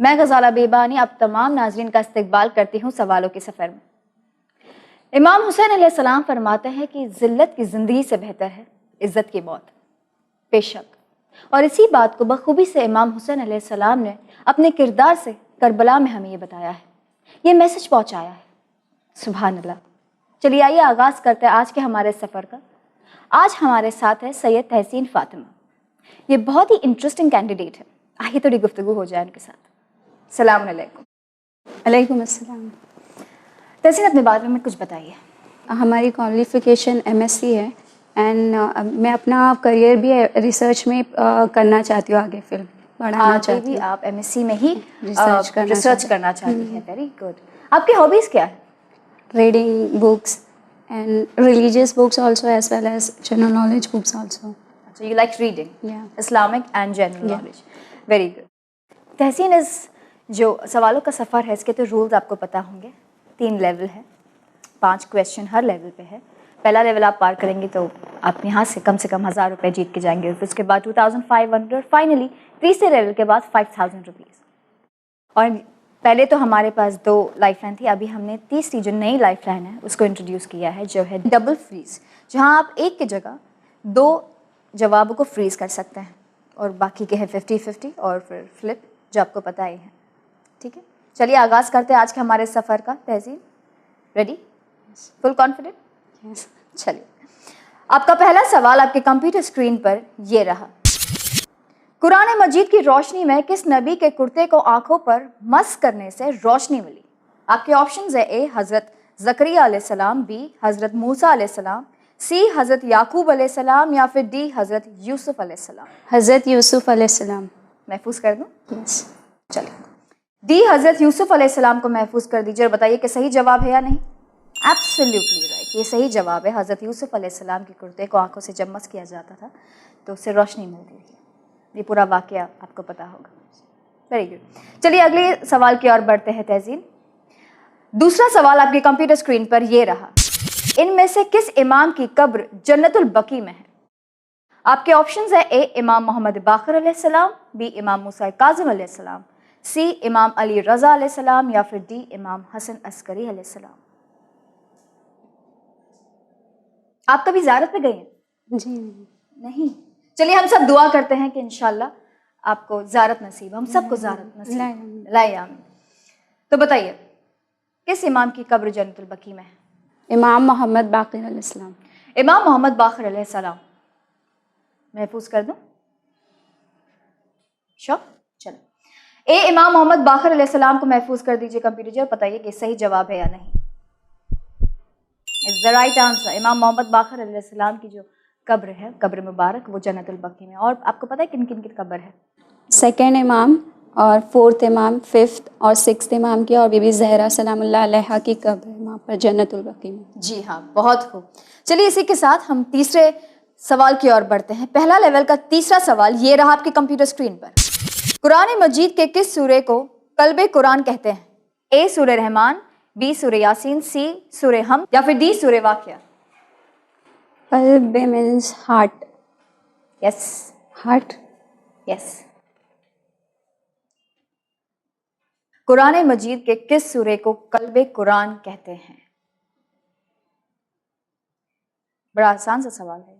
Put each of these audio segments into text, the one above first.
मैं गज़ाला बेबानी अब तमाम नाज़रीन का इस्तकबाल करती हूँ सवालों के सफ़र में। इमाम हुसैन अलैहिस्सलाम फरमाते हैं कि ज़िल्लत की ज़िंदगी से बेहतर है इज़्ज़त की मौत। बेशक, और इसी बात को बखूबी से इमाम हुसैन अलैहिस्सलाम ने अपने किरदार से करबला में हमें ये बताया है, ये मैसेज पहुँचाया है। सुभान अल्लाह। चलिए आइए आगाज़ करते हैं आज के हमारे सफ़र का। आज हमारे साथ है सैयद तहसीन फ़ातिमा। ये बहुत ही इंटरेस्टिंग कैंडिडेट है। आइए थोड़ी गुफ्तगू हो जाए उनके साथ। सलाम अलैकुम। अलैकुम अस्सलाम। तहसीन, अपने बारे में कुछ बताइए। हमारी क्वालिफ़िकेशन एमएससी है एंड मैं अपना करियर भी रिसर्च में करना चाहती हूँ, आगे फिर बढ़ाना चाहती भी हूँ। आप एमएससी में ही रिसर्च करना चाहती हैं। Very good. आपकी हॉबीज़ क्या है? Reading books and religious books also as well as general knowledge books also. अच्छा, you like reading Islamic and general knowledge. Very good. Tahseen, इस जो सवालों का सफ़र है इसके तो रूल्स आपको पता होंगे। 3 लेवल है, 5 क्वेश्चन हर लेवल पे है। पहला लेवल आप पार करेंगे तो आप यहाँ से कम 1000 रुपये जीत के जाएंगे, फिर उसके बाद 2500, फाइनली तीसरे लेवल के बाद 5000 रुपीज़। और पहले तो हमारे पास 2 लाइफ लाइन थी, अभी हमने तीसरी जो नई लाइफ लाइन है उसको इंट्रोड्यूस किया है, जो है डबल फ्रीज़, जहाँ आप एक की जगह 2 जवाबों को फ्रीज़ कर सकते हैं और बाकी के हैं 50-50 और फिर फ्लिप, जो आपको पता ही है। ठीक है, चलिए आगाज़ करते हैं आज के हमारे सफ़र का। तहसीन, रेडी? Full confident? यस। चलिए, आपका पहला सवाल आपके कंप्यूटर स्क्रीन पर ये रहा। कुरान मजीद की रोशनी में किस नबी के कुर्ते को आंखों पर मस करने से रोशनी मिली? आपके ऑप्शंस है ए हज़रत ज़करिया अलैहिस्सलाम, बी हज़रत मूसा अलैहिस्सलाम, सी हज़रत याकूब अलैहिस्सलाम या फिर डी हज़रत यूसुफ अलैहिस्सलाम। हज़रत यूसुफ अलैहिस्सलाम। महफूज कर दूं? यस। चलिए, डी हज़रत यूसुफ अलैहिस्सलाम को महफूज कर दीजिए और बताइए कि सही जवाब है या नहीं। एब्सोल्युटली राइट, ये सही जवाब है। हज़रत यूसुफ अलैहिस्सलाम के कुर्ते को आंखों से जब मस किया जाता था तो उससे रोशनी मिलती थी। ये पूरा वाकया आपको पता होगा। Very good. चलिए अगले सवाल की ओर बढ़ते हैं तहसीन। दूसरा सवाल आपके कंप्यूटर स्क्रीन पर ये रहा। इनमें से किस इमाम की कब्र जन्नतुल बकी में है? आपके ऑप्शंस है ए इमाम मोहम्मद बाकर अलैहिस्सलाम, बी इमाम मूसा काज़िम अलैहिस्सलाम, सी इमाम अली रज़ा अलैहिस्सलाम या फिर डी इमाम हसन अस्करी अलैहिस्सलाम। आप कभी ज़ियारत पे गए हैं? जी नहीं। चलिए हम सब दुआ करते हैं कि इंशाल्लाह आपको ज़ियारत नसीब, हम सबको ज़ियारत नसीब लाए आमीन। तो बताइए, किस इमाम की कब्र जन्नतुल बकी में है? इमाम मोहम्मद बाक़िर अलैहिस्सलाम। इमाम मोहम्मद बाकर अलैहिस्सलाम महफूज कर दूं? श्योर? चलो, ए इमाम मोहम्मद बाकर अलैहिस्सलाम को महफूज कर दीजिए कंप्यूटर जी और बताइए कि सही जवाब है या नहीं। Is the right answer. इमाम मोहम्मद बाकर अलैहिस्सलाम की जो कब्र है, कब्र मुबारक, वो जन्नतुल बकी में। और आपको पता है किन किन की कब्र है? सेकेंड इमाम और 4th इमाम, 5th और 6th इमाम की और बीबी ज़हरा सलामुल्लाह अलैहा की कब्र है वहाँ पर जन्नतुल बकी में। जी हाँ, बहुत खूब। चलिए इसी के साथ हम तीसरे सवाल की ओर बढ़ते हैं। पहला लेवल का तीसरा सवाल ये रहा आपके कंप्यूटर स्क्रीन पर। कुरान मजीद के किस सूरे को कल्बे कुरान कहते हैं? ए सूरे रहमान, बी सूरे यासीन, सी सूरे हम या फिर डी सूरे वाक़िया। कल्ब means heart. Yes, heart. Yes. कुरान मजीद के किस सूरे को कल्बे कुरान कहते हैं? बड़ा आसान सा सवाल है।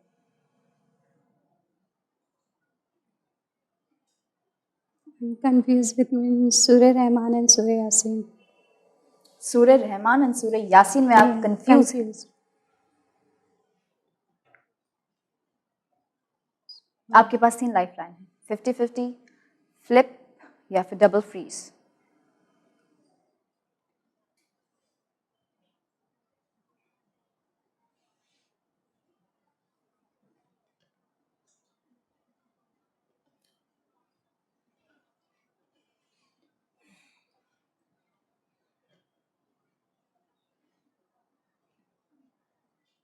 confused between सूर्य रहमान एंड सूर्य यासीन। सूरे रहमान और सूरे यासीन में आप कंफ्यूज हैं। आपके पास 3 लाइफ लाइन है, 50-50, फ्लिप या फिर डबल फ्रीज।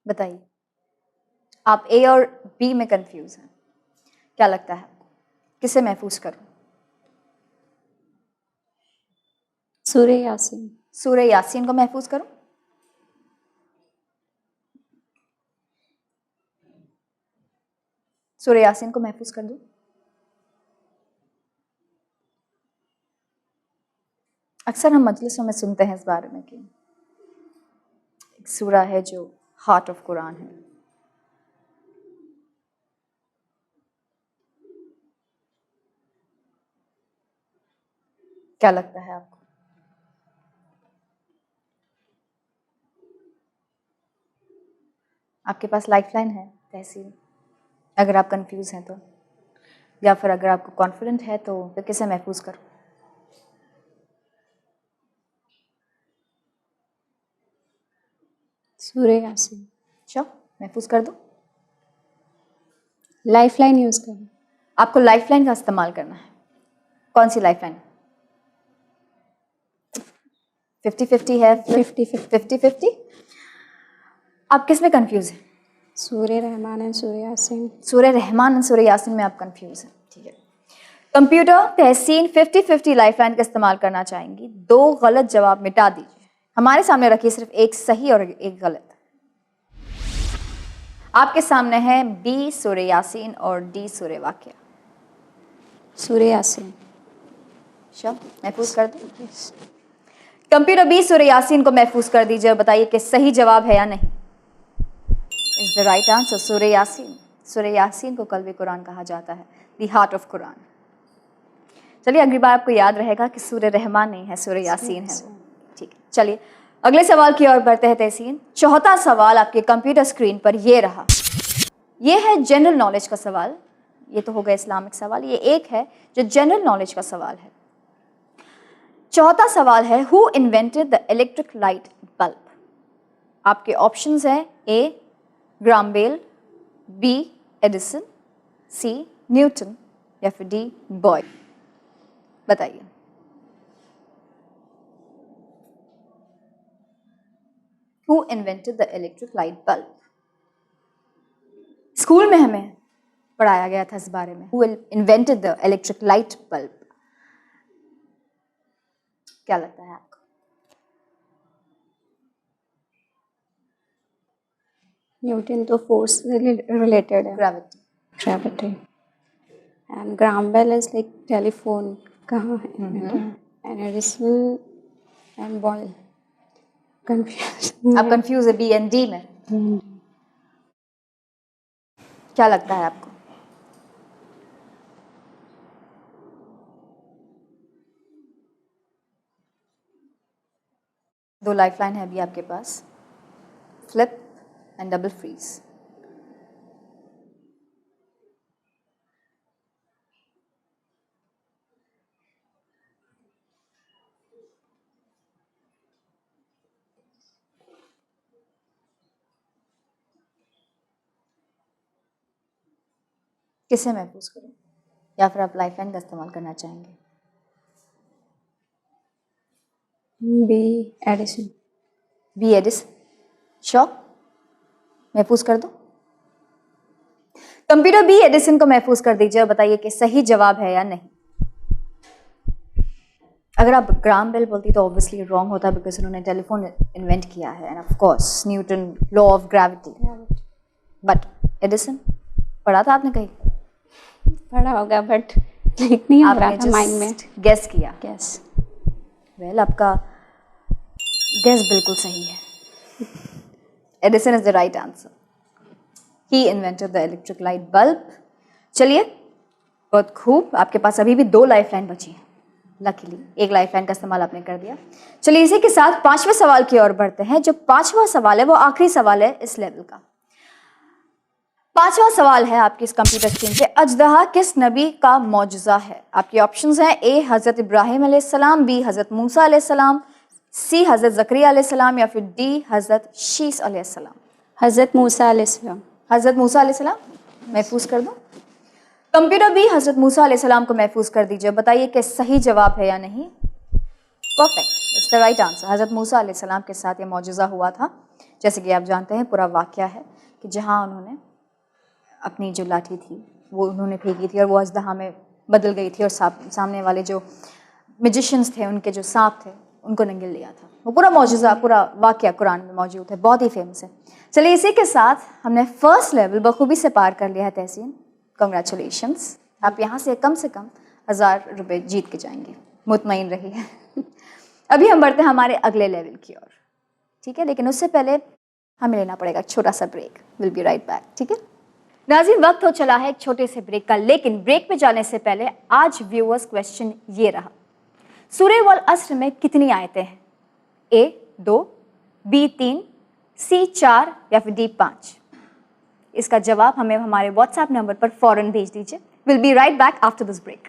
बताइए, आप ए और बी में कंफ्यूज हैं। क्या लगता है आपको, किसे महफूज करूं? सूर्य यासीन। सूरह यासीन को महफूज करूं? सूरह यासीन को महफूज कर दूं? अक्सर हम मजलिसों में सुनते हैं इस बारे में कि एक सूरा है जो हार्ट ऑफ कुरान है। क्या लगता है आपको? आपके पास लाइफलाइन है तहसीन, अगर आप कंफ्यूज हैं तो, या फिर अगर आपको कॉन्फिडेंट है तो फिर किसे महफूज करो? सूर्य यासीन। चलो महफूज कर दो। लाइफलाइन यूज़ करें। आपको लाइफलाइन का इस्तेमाल करना है। कौन सी लाइफलाइन? 50-50 है? 50-50। आप किस में कंफ्यूज हैं? सूर्य रहमान एंड सूर्य यासीन। सूर्य रहमान और सूर्य यासीन में आप कंफ्यूज हैं, ठीक है। कंप्यूटर तहसीन 50-50 लाइफलाइन का इस्तेमाल करना चाहेंगी। 2 गलत जवाब मिटा दीजिए। हमारे सामने रखिए सिर्फ एक सही और एक गलत। आपके सामने है बी सूर्य यासीन और डी सूर्य वाक़िया। सूर्य यासीन। चलो महफूज कर दो। कंप्यूटर बी सूर्य यासीन को महफूज कर दीजिए और बताइए कि सही जवाब है या नहीं। इज द राइट आंसर सूर्य यासीन। सूर्य यासीन को कल्बे कुरान कहा जाता है, द हार्ट ऑफ कुरान। चलिए अगली बार आपको याद रहेगा कि सूर्य रहमान नहीं है, सूर्य यासीन है वो। ठीक है, चलिए अगले सवाल की ओर बढ़ते हैं तहसीन। चौथा सवाल आपके कंप्यूटर स्क्रीन पर ये रहा। ये है जनरल नॉलेज का सवाल। ये तो हो गया इस्लामिक सवाल। ये एक है जो जनरल नॉलेज का सवाल है। चौथा सवाल है, who invented the electric light bulb? आपके ऑप्शंस हैं A Graham Bell, B Edison, C Newton या फिर डी बॉयल। बताइए। Who invented the electric light bulb? School में हमें पढ़ाया गया था इस बारे में, who invented the electric light bulb. क्या लगता है आपको? न्यूटन तो फोर्स रिलेटेड है, gravity. Gravity. And Graham Bell is like telephone कहाँ है, and Edison and Boyle. Confuse. आप कंफ्यूज है बी एंड डी में। क्या लगता है आपको? दो लाइफलाइन है अभी आपके पास, फ्लिप एंड डबल फ्रीज। किसे महफूज करूं, या फिर आप लाइफलाइन का इस्तेमाल करना चाहेंगे? B Edison. B Edison. Sure? महफूज कर दो। कंप्यूटर बी एडिसन को महफूज कर दीजिए और बताइए कि सही जवाब है या नहीं। अगर आप ग्राहम बेल बोलती तो ऑब्वियसली रॉन्ग होता, बिकॉज उन्होंने टेलीफोन इन्वेंट किया है, end of course Newton law of gravity. But Edison पढ़ा था आपने कहीं? पढ़ा होगा बट क्लिक नहीं हो रहा था माइंड में। गेस किया। गेस। वेल आपका गेस बिल्कुल सही है। Edison is the right answer. He invented the electric light bulb. चलिए बहुत खूब, आपके पास अभी भी 2 लाइफलाइन बची हैं। लकीली एक लाइफलाइन का इस्तेमाल आपने कर दिया। चलिए इसी के साथ 5वें सवाल की ओर बढ़ते हैं। जो 5वां सवाल है वो आखिरी सवाल है इस लेवल का। 5वां सवाल है आपकी इस कंप्यूटर स्क्रीन पे, अजदहा किस नबी का मौजज़ा है? आपके ऑप्शंस हैं ए हज़रत इब्राहिम अलैहिस्सलाम, बी हज़रत मूसा अलैहिस्सलाम, सी हज़रत ज़करिया अलैहिस्सलाम या फिर डी हज़रत शीस अलैहिस्सलाम। हज़रत मूसा अलैहिस्सलाम। हज़रत मूसा अलैहिस्सलाम महफूज कर दो। कंप्यूटर भी हज़रत मूसा अलैहिस्सलाम को महफूज कर दीजिए, बताइए कि सही जवाब है या नहीं। Perfect, it's the right answer. हज़रत मूसा अलैहिस्सलाम के साथ ये मौजज़ा हुआ था। जैसे कि आप जानते हैं पूरा वाक़या है कि जहाँ उन्होंने अपनी जो लाठी थी वो उन्होंने फेंकी थी और वो अजदहा में बदल गई थी और सामने वाले जो मैजिशियंस थे, उनके जो सांप थे, उनको नंगे लिया था। वो पूरा मौजूज़ा, पूरा वाक़या कुरान में मौजूद है, बहुत ही फेमस है। चलिए इसी के साथ हमने फर्स्ट लेवल बखूबी से पार कर लिया है तहसीन, कॉन्ग्रेचुलेशंस। आप यहाँ से कम 1000 रुपये जीत के जाएंगे, मुतमईन रहिए। अभी हम बढ़ते हैं हमारे अगले लेवल की ओर, ठीक है, लेकिन उससे पहले हमें लेना पड़ेगा एक छोटा सा break. Will be right back, ठीक है नाज़रीन। वक्त हो चला है एक छोटे से ब्रेक का, लेकिन ब्रेक पे जाने से पहले आज व्यूअर्स क्वेश्चन ये रहा, सूरह वल अस्र में कितनी आयतें हैं? A 2, B 3, C 4 या फिर D 5? इसका जवाब हमें हमारे व्हाट्सएप नंबर पर फौरन भेज दीजिए। Will be right back after this break.